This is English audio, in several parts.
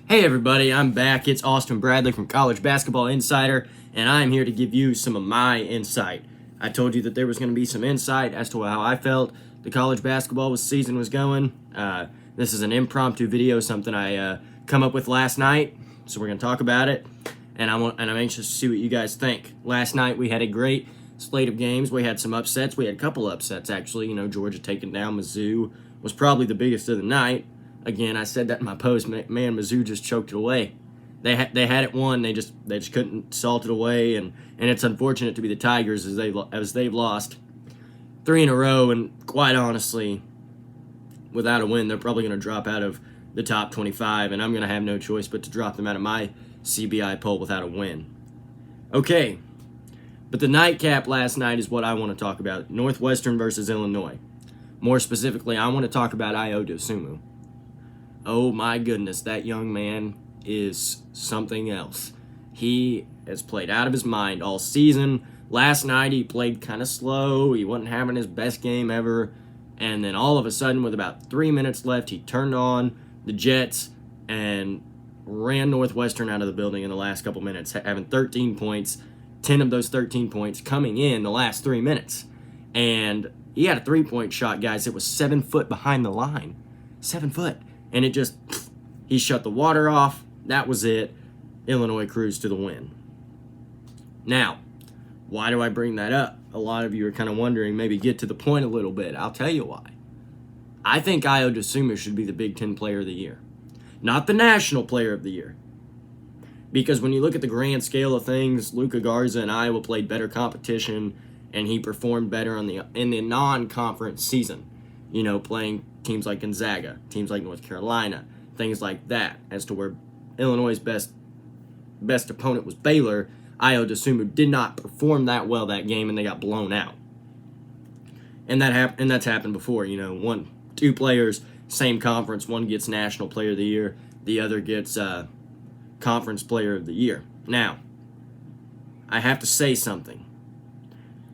Hey everybody, I'm back. It's Austin Bradley from College Basketball Insider, and I'm here to give you some of my insight. I told you that there was going to be some insight as to how I felt the college basketball season was going. This is an impromptu video, something I come up with last night, so we're going to talk about it, and I'm anxious to see what you guys think. Last night we had a great slate of games. We had some upsets. We had a couple upsets, actually. Georgia taking down Mizzou was probably the biggest of the night. Again, I said that in my post. Man, Mizzou just choked it away. They had it won. They just couldn't salt it away, and it's unfortunate to be the Tigers as they've lost 3 in a row. And quite honestly, without a win, they're probably going to drop out of the top 25, and I'm going to have no choice but to drop them out of my CBI poll without a win. Okay, but the nightcap last night is what I want to talk about: Northwestern versus Illinois. More specifically, I want to talk about Ayo Dosunmu. Oh my goodness, that young man is something else. He has played out of his mind all season. Last night he played kind of slow. He wasn't having his best game ever. And then all of a sudden, with about 3 minutes left, he turned on the Jets and ran Northwestern out of the building in the last couple minutes, having 13 points, 10 of those 13 points coming in the last 3 minutes. And he had a three-point shot, guys. It was 7 foot behind the line. 7 foot. And he shut the water off. That was it. Illinois cruised to the win. Now, why do I bring that up? A lot of you are kind of wondering, maybe get to the point a little bit. I'll tell you why. I think Ayo Dosunmu should be the Big Ten Player of the Year, not the National Player of the Year. Because when you look at the grand scale of things, Luka Garza and Iowa played better competition, and he performed better in the non-conference season. Playing teams like Gonzaga, teams like North Carolina, things like that, as to where Illinois' best opponent was Baylor. Ayo Dosunmu did not perform that well that game, and they got blown out. And that's happened before. 2 players, same conference, one gets National Player of the Year, the other gets Conference Player of the Year. Now, I have to say something.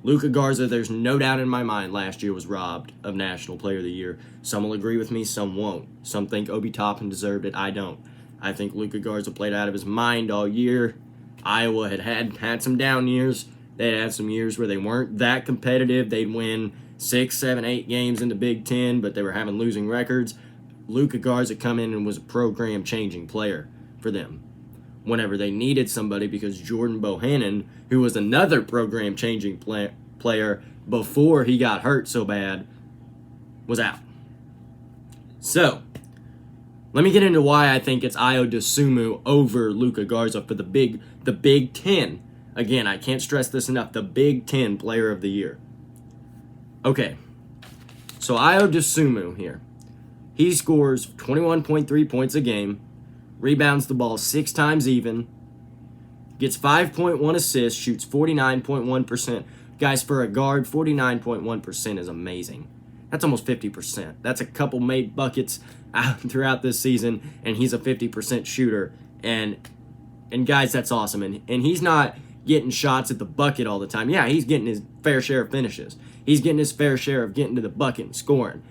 Luka Garza, there's no doubt in my mind, last year was robbed of National Player of the Year. Some will agree with me, some won't. Some think Obi Toppin deserved it. I don't. I think Luka Garza played out of his mind all year. Iowa had some down years. They had some years where they weren't that competitive. They'd win 6, 7, 8 games in the Big Ten, but they were having losing records. Luka Garza come in and was a program-changing player for them whenever they needed somebody, because Jordan Bohannon, who was another program-changing player before he got hurt so bad, was out. So, let me get into why I think it's Ayo Dosunmu over Luka Garza for the Big Ten. Again, I can't stress this enough, the Big Ten Player of the Year. Okay, so Ayo Dosunmu here. He scores 21.3 points a game, rebounds the ball 6 times even, gets 5.1 assists, shoots 49.1%. Guys, for a guard, 49.1% is amazing. That's almost 50%. That's a couple made buckets throughout this season, and he's a 50% shooter. And guys, that's awesome. And he's not getting shots at the bucket all the time. Yeah, he's getting his fair share of finishes. He's getting his fair share of getting to the bucket and scoring.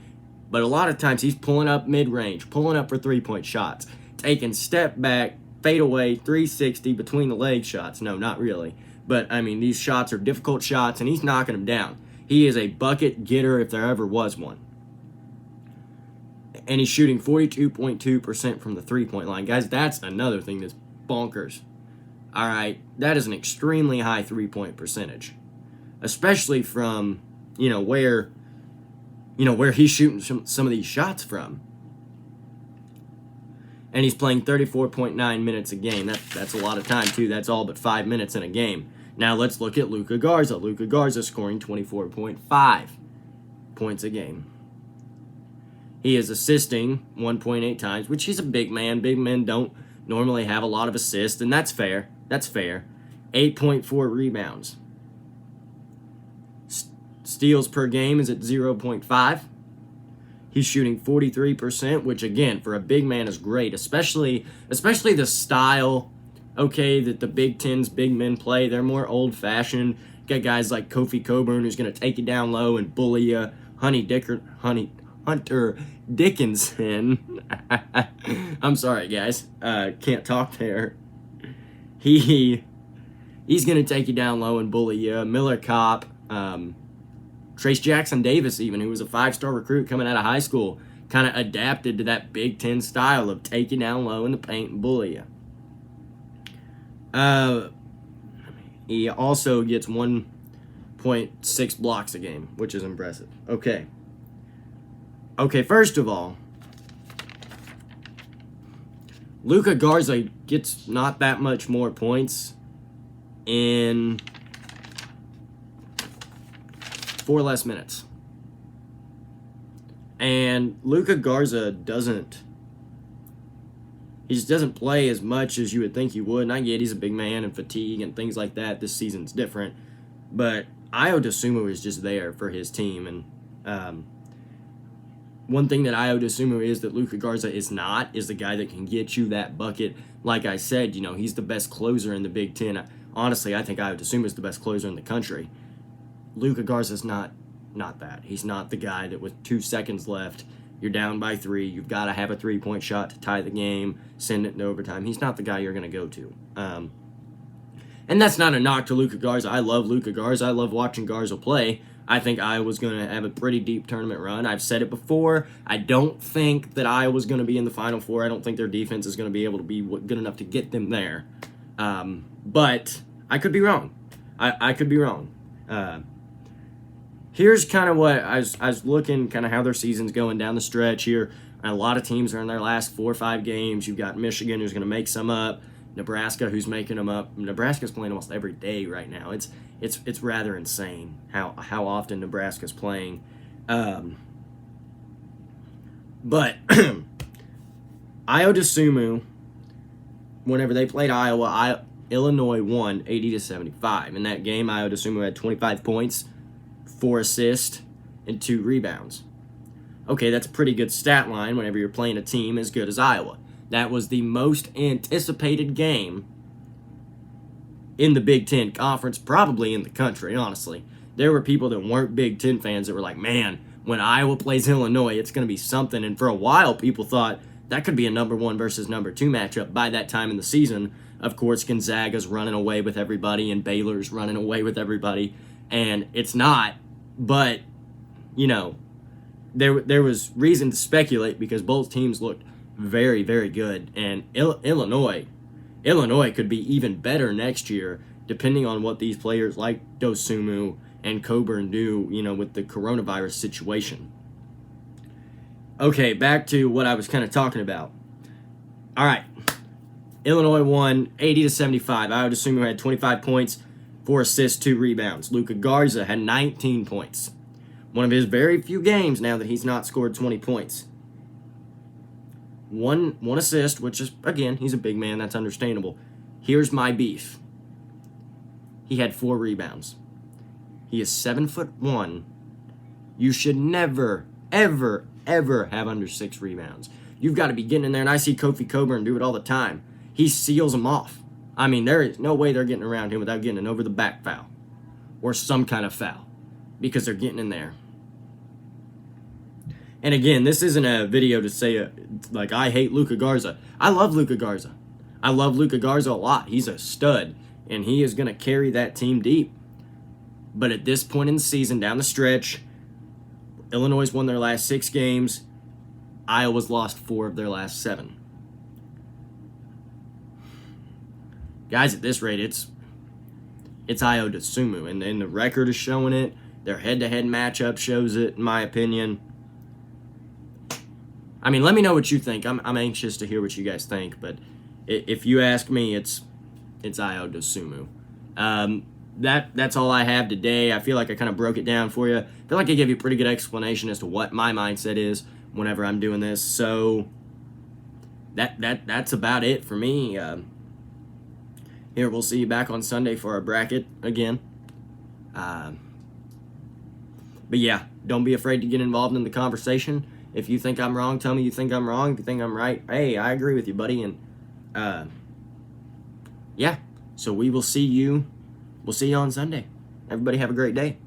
But a lot of times he's pulling up mid-range, pulling up for three-point shots, taking step back, fade away, 360 between the leg shots. No, not really. But, these shots are difficult shots, and he's knocking them down. He is a bucket getter if there ever was one. And he's shooting 42.2% from the three-point line. Guys, that's another thing that's bonkers. All right, that is an extremely high three-point percentage. Especially from, where he's shooting some of these shots from. And he's playing 34.9 minutes a game. That's a lot of time, too. That's all but 5 minutes in a game. Now let's look at Luka Garza. Luka Garza scoring 24.5 points a game. He is assisting 1.8 times, which he's a big man. Big men don't normally have a lot of assists, and that's fair. 8.4 rebounds. Steals per game is at 0.5. He's shooting 43%, which again, for a big man is great, especially the style, that the Big Ten's big men play. They're more old-fashioned. Got guys like Kofi Coburn, who's going to take you down low and bully you. Hunter Dickinson. I'm sorry, guys. Can't talk there. He's going to take you down low and bully you. Miller Kopp, Trace Jackson Davis, even, who was a 5-star recruit coming out of high school, kind of adapted to that Big Ten style of take you down low in the paint and bully you. He also gets 1.6 blocks a game, which is impressive. Okay, first of all, Luka Garza gets not that much more points in 4 less minutes. And Luka Garza he just doesn't play as much as you would think he would. And I get he's a big man and fatigue and things like that. This season's different. But Ayo Dosunmu is just there for his team. And one thing that Ayo Dosunmu is that Luka Garza is the guy that can get you that bucket. Like I said, he's the best closer in the Big Ten. Honestly, I think Ayo Dosunmu is the best closer in the country. Luka Garza's not that. He's not the guy that with 2 seconds left, you're down by 3, you've got to have a 3-point shot to tie the game, send it into overtime. He's not the guy you're going to go to. And that's not a knock to Luka Garza. I love Luka Garza. I love watching Garza play. I think Iowa's going to have a pretty deep tournament run. I've said it before. I don't think that Iowa's going to be in the Final Four. I don't think their defense is going to be able to be good enough to get them there. But I could be wrong. I could be wrong. Here's kind of what I was looking, kind of how their season's going down the stretch here. A lot of teams are in their last 4 or 5 games. You've got Michigan, who's going to make some up. Nebraska, who's making them up. Nebraska's playing almost every day right now. It's rather insane how often Nebraska's playing. But Ayo Dosunmu, whenever they played Iowa, Illinois won 80-75. In that game, Ayo Dosunmu had 25 points, 4 assists, and 2 rebounds. Okay, that's a pretty good stat line whenever you're playing a team as good as Iowa. That was the most anticipated game in the Big Ten Conference, probably in the country, honestly. There were people that weren't Big Ten fans that were like, man, when Iowa plays Illinois, it's going to be something. And for a while, people thought that could be a number 1 versus number 2 matchup by that time in the season. Of course, Gonzaga's running away with everybody, and Baylor's running away with everybody. And it's not, but, there was reason to speculate because both teams looked very, very good. And Illinois could be even better next year, depending on what these players like Dosunmu and Coburn do, with the coronavirus situation. Okay, back to what I was kind of talking about. All right. Illinois won 80-75. Ayo Dosunmu had 25 points, 4 assists, 2 rebounds. Luka Garza had 19 points. One of his very few games now that he's not scored 20 points. One assist, which is, again, he's a big man. That's understandable. Here's my beef. He had 4 rebounds. He is 7'1". You should never, ever, ever have under 6 rebounds. You've got to be getting in there, and I see Kofi Coburn do it all the time. He seals them off. I mean, there is no way they're getting around him without getting an over-the-back foul or some kind of foul because they're getting in there. And again, this isn't a video to say, I hate Luka Garza. I love Luka Garza. I love Luka Garza a lot. He's a stud, and he is going to carry that team deep. But at this point in the season, down the stretch, Illinois won their last 6 games. Iowa's lost 4 of their last 7. Guys, at this rate, it's Ayo Dosunmu, and the record is showing it. Their head-to-head matchup shows it, in my opinion. I mean, let me know what you think. I'm anxious to hear what you guys think, but if you ask me, it's Ayo Dosunmu. That's all I have today. I feel like I kind of broke it down for you. I feel like I gave you a pretty good explanation as to what my mindset is whenever I'm doing this. So that's about it for me. Here, we'll see you back on Sunday for our bracket again. But yeah, don't be afraid to get involved in the conversation. If you think I'm wrong, tell me you think I'm wrong. If you think I'm right, hey, I agree with you, buddy. And yeah, so we'll see you on Sunday. Everybody have a great day.